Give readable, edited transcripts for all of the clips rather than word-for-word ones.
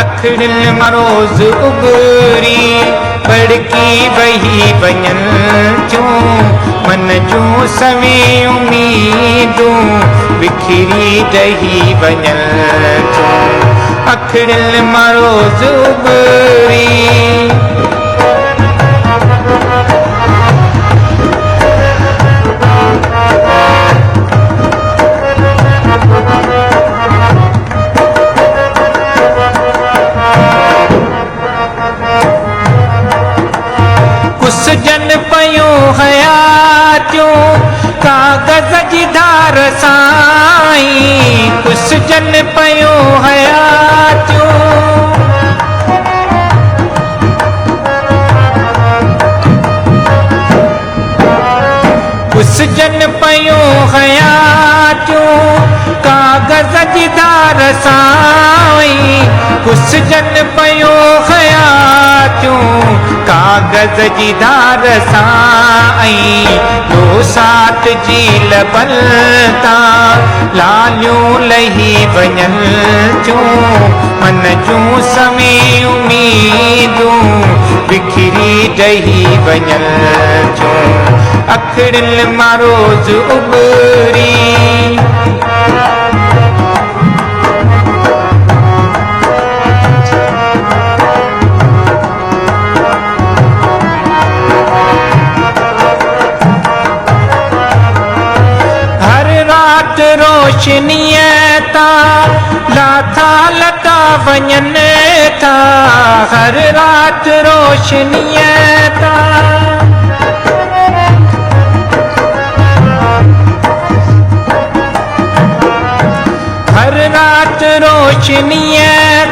अखड़िल मरोज़ उगरी बड़की बही वञन जूं मन जूं सवे उम्मीदूं बिखरी डही वञन जूं अखड़िल मरोज़ उगरी जन पयूं हयातियूं कागज़ जी धार साईं कुस जन पयूं हयातियूं कुस जन पयूं हयातियूं कागज़ जी धार साईं कुस जन पयूं हयातियूं कागज़ जी धार साईं दो सात जी लबल तां लालियूं लही वञन जूं मन जूं सवे उम्मीदूं बिखरी डही वञन जूं अखड़िल मरोज़ उगरी रोशनीअ तां लाथा लटा वञन था हर रात रोशनीअ तां हर रात रोशनीअ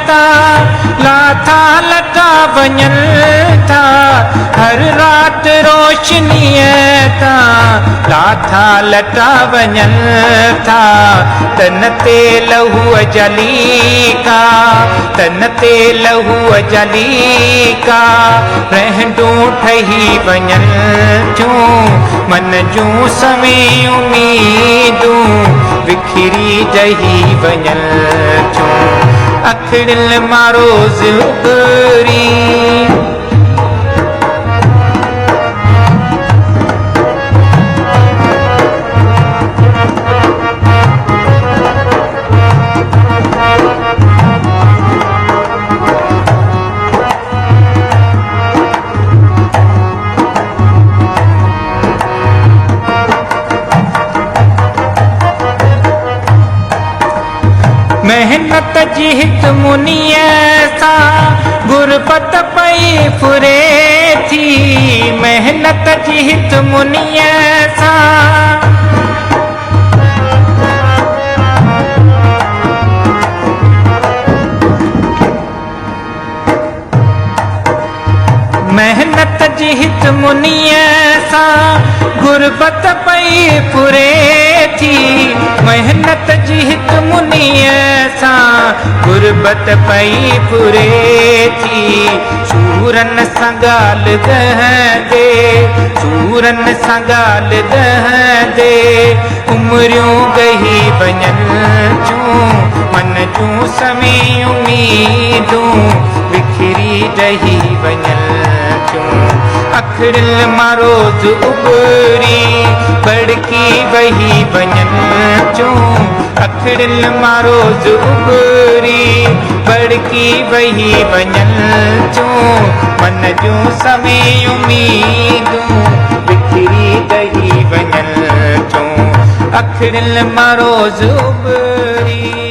तां लाथा लटा वञन था हर रात रोशनीअ तां लाथा लटा वञन था तन ते लहूअ जली का तन ते लहूअ जली का रहंडूं ठही वञन जूं मन जूं सवे उम्मीदूं बिखरी डही वञन जूं अखड़िल मरोज़ उगरी मेहनत जी हित मुनीअ सां गुरबत पई फुरे थी मेहनत जी हित मुनीअ सां मेहनत जी हित मुनीअ सां गुरबत पई फुरे थी मेहनत जी हित मुनीअ सां गुरबत पई फुरे थी सूरन सां ॻाल्हि दहंदे सूरन सां ॻाल्हि दहंदे उमरियूं गही वञन जूं मन जूं सवे उम्मीदूं बिखरी डही वञन जूं अखड़िल मरोज़ उगरी बड़की बही वञन जूं अखड़िल मरोज़ उगरी बड़की बही वञन जूं मन जूं सवे उम्मीदूं बिखरी डही वञन जूं अखड़िल मरोज़ उगरी।